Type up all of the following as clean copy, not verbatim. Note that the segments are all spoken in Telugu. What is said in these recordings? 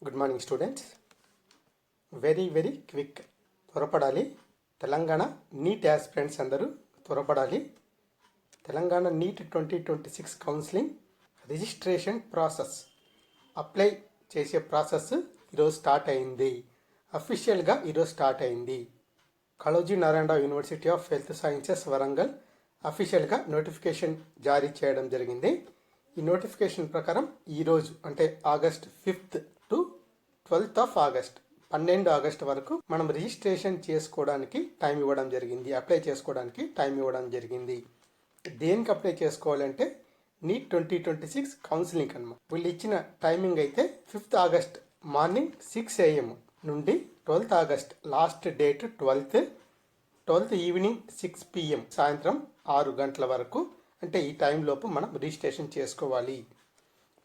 Good morning students. Very quick. త్వరపడాలి. తెలంగాణ నీట్ యాస్పిరెంట్స్ అందరూ త్వరపడాలి. Telangana NEET 2026 counselling registration process, apply చేసే ప్రాసెస్ ఈరోజు స్టార్ట్ అయింది. అఫీషియల్గా ఈరోజు స్టార్ట్ అయింది. Kaloji Narayana Rao university of health sciences Warangal అఫీషియల్గా నోటిఫికేషన్ జారీ చేయడం జరిగింది. ఈ నోటిఫికేషన్ ప్రకారం ఈరోజు అంటే August 5th to 12th of August 12 August వరకు మనం రిజిస్ట్రేషన్ చేసుకోవడానికి టైం ఇవ్వడం జరిగింది. అప్లై చేసుకోవడానికి టైం ఇవ్వడం జరిగింది. దేనికి అప్లై చేసుకోవాలంటే నీట్ 2026 కౌన్సిలింగ్ అనమాట. వీళ్ళు ఇచ్చిన టైమింగ్ అయితే 5th ఆగస్ట్ మార్నింగ్ 6 AM నుండి 12th August last date 12th evening 6 PM సాయంత్రం 6 గంటల వరకు, అంటే ఈ టైంలోపు మనం రిజిస్ట్రేషన్ చేసుకోవాలి.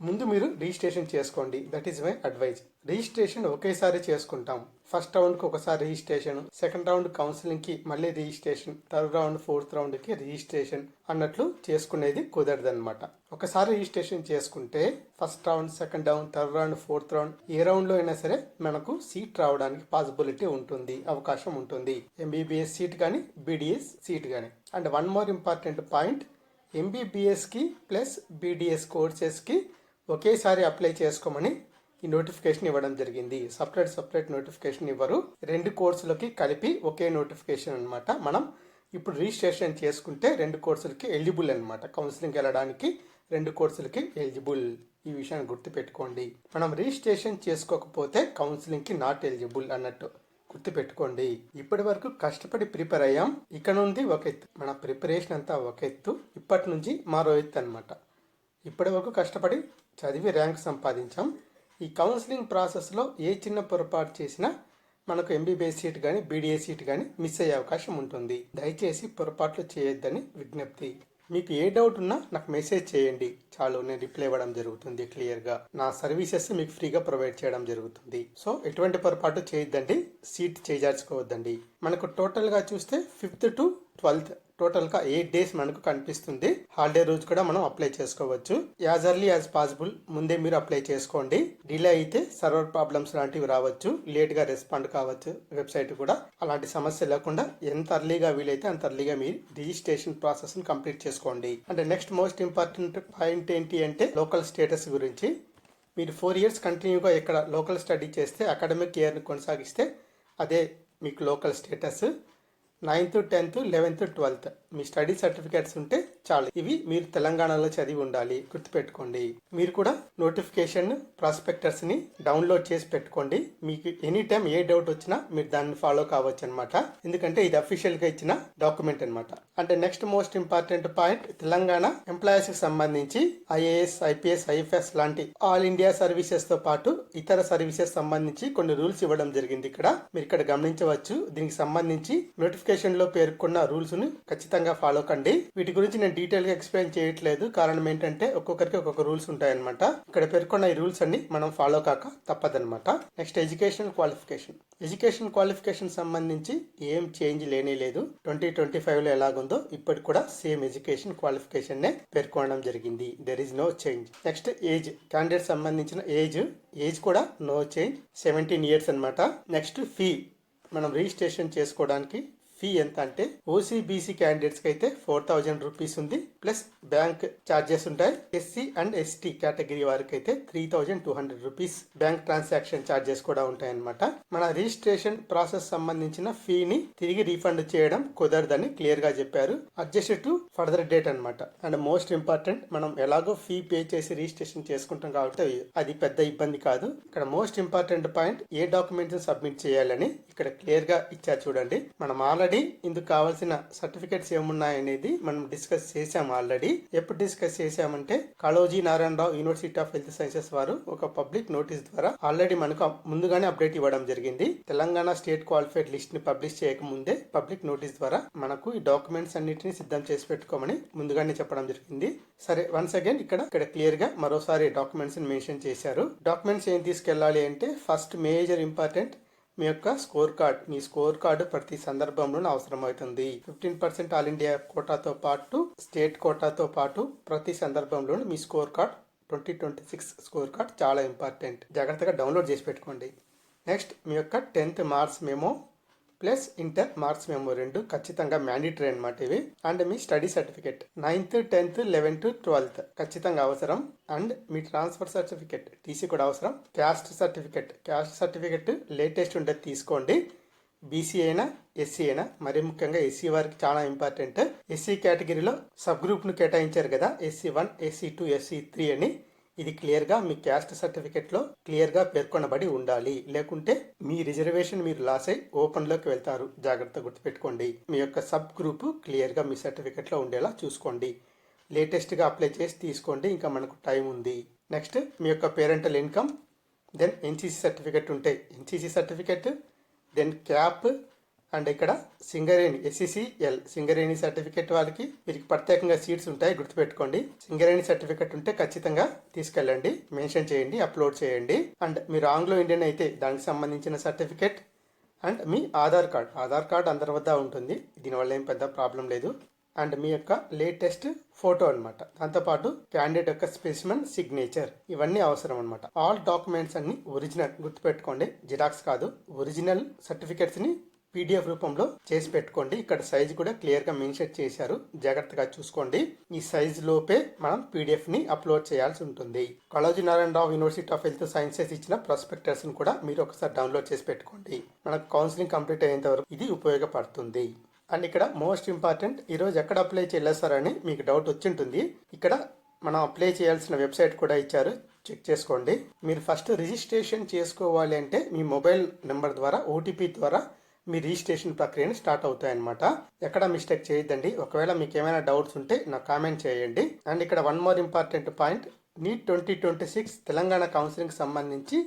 ముందు మీరు రిజిస్ట్రేషన్ చేసుకోండి. That is my advice. Registration ఒకేసారి చేసుకుంటాం. ఫస్ట్ రౌండ్కి ఒకసారి రిజిస్ట్రేషన్, సెకండ్ రౌండ్ కౌన్సిలింగ్కి మళ్ళీ రిజిస్ట్రేషన్, థర్డ్ రౌండ్ ఫోర్త్ రౌండ్కి రిజిస్ట్రేషన్ అన్నట్లు చేసుకునేది కుదరదనమాట. ఒకసారి రిజిస్ట్రేషన్ చేసుకుంటే first round, second round, third round, fourth round ఏ రౌండ్లో అయినా సరే మనకు సీట్ రావడానికి పాసిబిలిటీ ఉంటుంది, అవకాశం ఉంటుంది. MBBS సీట్ కానీ, BDS సీట్ కానీ. And one more important point, MBBSకి ప్లస్ BDS కోర్సెస్కి ఒకేసారి అప్లై చేసుకోమని ఈ నోటిఫికేషన్ ఇవ్వడం జరిగింది. సపరేట్ నోటిఫికేషన్ ఇవ్వరు. 2 కోర్సులకి కలిపి ఒకే నోటిఫికేషన్ అనమాట. మనం ఇప్పుడు రిజిస్ట్రేషన్ చేసుకుంటే 2 కోర్సులకి ఎలిజిబుల్ అనమాట. కౌన్సిలింగ్కి వెళ్ళడానికి 2 కోర్సులకి ఎలిజిబుల్. ఈ విషయాన్ని గుర్తుపెట్టుకోండి. మనం రిజిస్ట్రేషన్ చేసుకోకపోతే కౌన్సిలింగ్కి నాట్ ఎలిజిబుల్ అన్నట్టు గుర్తుపెట్టుకోండి. ఇప్పటి వరకు కష్టపడి ప్రిపేర్ అయ్యాం. ఇక నుండి ఒక ఎత్తు. మన ప్రిపరేషన్ అంతా ఒక ఎత్తు, ఇప్పటి నుంచి మరో ఎత్తు అనమాట. ఇప్పటి వరకు కష్టపడి చదివి ర్యాంక్ సంపాదించాం. ఈ కౌన్సిలింగ్ ప్రాసెస్లో ఏ చిన్న పొరపాటు చేసినా మనకు MBBS సీట్ కానీ, BDS సీట్ కానీ మిస్ అయ్యే అవకాశం ఉంటుంది. దయచేసి పొరపాట్లు చేయొద్దని విజ్ఞప్తి. మీకు ఏ డౌట్ ఉన్నా నాకు మెసేజ్ చేయండి చాలు, నేను రిప్లై ఇవ్వడం జరుగుతుంది క్లియర్గా. నా సర్వీసెస్ మీకు ఫ్రీగా ప్రొవైడ్ చేయడం జరుగుతుంది. సో ఎటువంటి పొరపాటు చేయొద్దండి, సీట్ చేజార్చుకోవద్దండి. మనకు టోటల్గా చూస్తే 5th to 12th టోటల్గా 8 days మనకు కనిపిస్తుంది. హాలిడే రోజు కూడా మనం అప్లై చేసుకోవచ్చు. యాజ్ ఎర్లీ యాజ్ పాసిబుల్ ముందే మీరు అప్లై చేసుకోండి. డిలే అయితే సర్వర్ ప్రాబ్లమ్స్ లాంటివి రావచ్చు, లేట్గా రెస్పాండ్ కావచ్చు వెబ్సైట్ కూడా. అలాంటి సమస్య లేకుండా ఎంత అర్లీగా వీలైతే అంత అర్లీగా మీరు రిజిస్ట్రేషన్ ప్రాసెస్ని కంప్లీట్ చేసుకోండి. అంటే నెక్స్ట్ మోస్ట్ ఇంపార్టెంట్ పాయింట్ ఏంటి అంటే లోకల్ స్టేటస్ గురించి. మీరు 4 years కంటిన్యూగా ఇక్కడ లోకల్ స్టడీ చేస్తే, అకాడమిక్ ఇయర్ని కొనసాగిస్తే అదే మీకు local status. 9th, 10th, 11th, 12th మీ స్టడీ సర్టిఫికేట్స్ ఉంటే చాలు. ఇవి మీరు తెలంగాణలో చదివి ఉండాలి, గుర్తుపెట్టుకోండి. మీరు కూడా నోటిఫికేషన్ ప్రాస్పెక్టర్స్ని డౌన్లోడ్ చేసి పెట్టుకోండి. మీకు ఎనీ టైం ఏ డౌట్ వచ్చినా మీరు దాన్ని ఫాలో కావచ్చు అనమాట. ఎందుకంటే ఇది అఫీషియల్గా ఇచ్చిన డాక్యుమెంట్ అనమాట. అంటే next most important point, Telangana ఎంప్లాయీస్కి సంబంధించి IAS, IPS, IFS లాంటి ఆల్ ఇండియా సర్వీసెస్తో పాటు ఇతర సర్వీసెస్ సంబంధించి కొన్ని రూల్స్ ఇవ్వడం జరిగింది. మీరు ఇక్కడ గమనించవచ్చు. దీనికి సంబంధించి నోటిఫికేషన్ లో పేర్కొన్న రూల్స్ ని ఖచ్చితంగా ఫాలో కండి. వీటి గురించి నేను డీటెయిల్ గా ఎక్స్ప్లెయిన్ చేయట్లేదు. కారణం ఏంటంటే ఒక్కొక్కరికి ఒక్కొక్క రూల్స్ ఉంటాయన్నమాట. ఇక్కడ పేర్కొన్న ఈ రూల్స్ అన్ని మనం ఫాలో కాక తప్పదన్నమాట. నెక్స్ట్ ఎడ్యుకేషన్ క్వాలిఫికేషన్ సంబంధించి ఏం చేంజ్ లేనే లేదు. 2025 లో ఎలాగుందో ఇప్పటికి కూడా సేమ్ ఎడ్యుకేషన్ క్వాలిఫికేషన్ నే పేర్కొనడం జరిగింది. There is no change. Next age, candidate సంబంధించిన ఏజ్ కూడా నో చేంజ్, 17 years అనమాట. నెక్స్ట్ ఫీ, మనం రిజిస్ట్రేషన్ చేసుకోవడానికి ఫీ ఎంత అంటే OC/BC క్యాండిడేట్స్కి అయితే 4000 రూపీస్ ఉంది. ప్లస్ బ్యాంక్ ఛార్జెస్ ఉంటాయి. SC అండ్ ST కేటగిరీ వారికి అయితే 3200 రూపీస్ బ్యాంక్ ట్రాన్సాక్షన్ ఛార్జెస్ కూడా ఉంటాయి అనమాట. మన రిజిస్ట్రేషన్ ప్రాసెస్ సంబంధించిన ఫీని తిరిగి రీఫండ్ చేయడం కుదరదని క్లియర్ గా చెప్పారు. అడ్జస్ట్ టు ఫర్దర్ డేట్ అనమాట. అండ్ మోస్ట్ ఇంపార్టెంట్, మనం ఎలాగో ఫీ పే చేసి రిజిస్ట్రేషన్ చేసుకుంటాం కాబట్టి అది పెద్ద ఇబ్బంది కాదు. ఇక్కడ మోస్ట్ ఇంపార్టెంట్ పాయింట్, ఏ డాక్యుమెంట్స్ సబ్మిట్ చేయాలని ఇక్కడ క్లియర్ గా ఇచ్చారు చూడండి. మనం ఆల్రెడీ ఇందుకు కావాల్సిన సర్టిఫికేట్స్ ఏమున్నాయనేది మనం డిస్కస్ చేసాం ఆల్రెడీ. ఎప్పుడు డిస్కస్ చేసామంటే Kaloji Narayana Rao university of health sciences వారు ఒక పబ్లిక్ నోటీస్ ద్వారా ఆల్రెడీ మనకు ముందుగానే అప్డేట్ ఇవ్వడం జరిగింది. తెలంగాణ స్టేట్ క్వాలిఫైడ్ లిస్ట్ ని పబ్లిష్ చేయకముందే పబ్లిక్ నోటీస్ ద్వారా మనకు ఈ డాక్యుమెంట్స్ అన్నిటిని సిద్ధం చేసి పెట్టుకోమని ముందుగానే చెప్పడం జరిగింది. సరే, వన్స్ అగైన్ ఇక్కడ క్లియర్ గా మరోసారి డాక్యుమెంట్స్ మెన్షన్ చేశారు. డాక్యుమెంట్స్ ఏం తీసుకెళ్లాలి అంటే, ఫస్ట్ మేజర్ ఇంపార్టెంట్ మీ యొక్క స్కోర్ కార్డ్. మీ స్కోర్ కార్డు ప్రతి సందర్భంలోనూ అవసరం అవుతుంది. 15% ఆల్ ఇండియా కోటాతో పాటు స్టేట్ కోటాతో పాటు ప్రతి సందర్భంలోనూ మీ స్కోర్ కార్డ్ 2026 స్కోర్ కార్డ్ చాలా ఇంపార్టెంట్. జాగ్రత్తగా డౌన్లోడ్ చేసి పెట్టుకోండి. నెక్స్ట్ మీ యొక్క 10th marks memo plus inter marks memo 2 ఖచ్చితంగా మ్యాండేటరీ అనమాట ఇవి. And me study certificate 9th 10th 11th 12th ఖచ్చితంగా అవసరం. And me transfer certificate TC కూడా అవసరం. క్యాస్ట్ సర్టిఫికేట్ లేటెస్ట్ ఉండేది తీసుకోండి. బీసీ అయినా ఎస్సీ అయినా, మరీ ముఖ్యంగా ఎస్సీ వారికి చాలా ఇంపార్టెంట్. ఎస్సీ కేటగిరీలో సబ్ గ్రూప్ను కేటాయించారు కదా, SC1 SC2 SC3 అని. ఇది క్లియర్గా మీ క్యాస్ట్ సర్టిఫికేట్లో క్లియర్గా పేర్కొనబడి ఉండాలి. లేకుంటే మీ రిజర్వేషన్ మీరు లాస్ అయి ఓపెన్లోకి వెళ్తారు. జాగ్రత్త గుర్తుపెట్టుకోండి. మీ యొక్క సబ్ గ్రూపు క్లియర్గా మీ సర్టిఫికేట్లో ఉండేలా చూసుకోండి. లేటెస్ట్గా అప్లై చేసి తీసుకోండి, ఇంకా మనకు టైం ఉంది. నెక్స్ట్ మీ యొక్క parental income, then NCC certificate ఉంటే NCC certificate, then cap, and ఇక్కడ సింగరేణి SCCL సింగరేణి సర్టిఫికేట్ వాళ్ళకి వీరికి ప్రత్యేకంగా సీట్స్ ఉంటాయి, గుర్తుపెట్టుకోండి. సింగరేణి సర్టిఫికేట్ ఉంటే ఖచ్చితంగా తీసుకెళ్ళండి, మెన్షన్ చేయండి, అప్లోడ్ చేయండి. అండ్ మీరు ఆంగ్లో ఇండియన్ అయితే దానికి సంబంధించిన certificate, and me Aadhaar card అందరి వద్ద ఉంటుంది. దీనివల్ల ఏం పెద్ద ప్రాబ్లం లేదు. అండ్ మీ యొక్క లేటెస్ట్ ఫోటో అనమాట. దాంతోపాటు క్యాండిడేట్ యొక్క స్పెసిమన్ సిగ్నేచర్, ఇవన్నీ అవసరం అనమాట. ఆల్ డాక్యుమెంట్స్ అన్ని ఒరిజినల్, గుర్తుపెట్టుకోండి, జిరాక్స్ కాదు. ఒరిజినల్ సర్టిఫికేట్స్ని PDF రూపంలో చేసి పెట్టుకోండి. ఇక్కడ సైజ్ కూడా క్లియర్గా మెన్షన్ చేశారు, జాగ్రత్తగా చూసుకోండి. ఈ సైజ్ లోపే మనం PDFని అప్లోడ్ చేయాల్సి ఉంటుంది. Kaloji Narayana Rao university of health sciences ఇచ్చిన ప్రాస్పెక్టస్ని కూడా మీరు ఒకసారి డౌన్లోడ్ చేసి పెట్టుకోండి. మనకు కౌన్సిలింగ్ కంప్లీట్ అయ్యేంత వరకు ఇది ఉపయోగపడుతుంది. అండ్ ఇక్కడ మోస్ట్ ఇంపార్టెంట్, ఈరోజు ఎక్కడ అప్లై చేయాలని మీకు డౌట్ వచ్చి ఉంటుంది. ఇక్కడ మనం అప్లై చేయాల్సిన వెబ్సైట్ కూడా ఇచ్చారు, చెక్ చేసుకోండి. మీరు ఫస్ట్ రిజిస్ట్రేషన్ చేసుకోవాలి అంటే మీ మొబైల్ నెంబర్ ద్వారా OTP ద్వారా మీ రిజిస్ట్రేషన్ ప్రక్రియను స్టార్ట్ అవుతాయన్నమాట. ఎక్కడ మిస్టేక్ చేయొద్దండి. ఒకవేళ మీకు ఏమైనా డౌట్స్ ఉంటే నాకు కామెంట్ చేయండి. అండ్ ఇక్కడ one more important point, NEET 2026 Telangana counselling సంబంధించి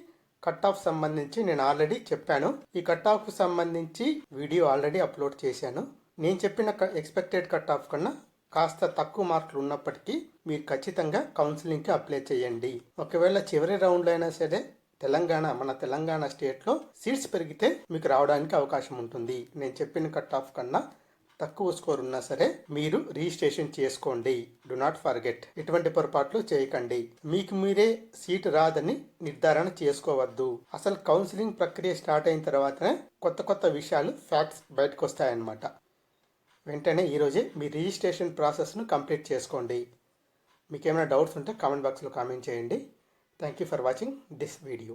కట్ ఆఫ్ సంబంధించి నేను ఆల్రెడీ చెప్పాను. ఈ కట్ ఆఫ్ సంబంధించి వీడియో ఆల్రెడీ అప్లోడ్ చేశాను. నేను చెప్పిన ఎక్స్పెక్టెడ్ కట్ ఆఫ్ కన్నా కాస్త తక్కువ మార్కులు ఉన్నప్పటికీ మీరు ఖచ్చితంగా కౌన్సిలింగ్కి అప్లై చేయండి. ఒకవేళ చివరి రౌండ్లో అయినా సరే మన తెలంగాణ స్టేట్లో సీట్స్ పెరిగితే మీకు రావడానికి అవకాశం ఉంటుంది. నేను చెప్పిన కట్ ఆఫ్ కన్నా తక్కువ స్కోర్ ఉన్నా సరే మీరు రిజిస్ట్రేషన్ చేసుకోండి. Do not forget. ఎటువంటి పొరపాట్లు చేయకండి. మీకు మీరే సీట్ రాదని నిర్ధారణ చేసుకోవద్దు. అసలు కౌన్సిలింగ్ ప్రక్రియ స్టార్ట్ అయిన తర్వాతనే కొత్త విషయాలు, ఫ్యాక్ట్స్ బయటకు వస్తాయన్నమాట. వెంటనే ఈరోజే మీ రిజిస్ట్రేషన్ ప్రాసెస్ను కంప్లీట్ చేసుకోండి. మీకు ఏమైనా డౌట్స్ ఉంటే కామెంట్ బాక్స్లో కామెంట్ చేయండి. Thank you for watching this video.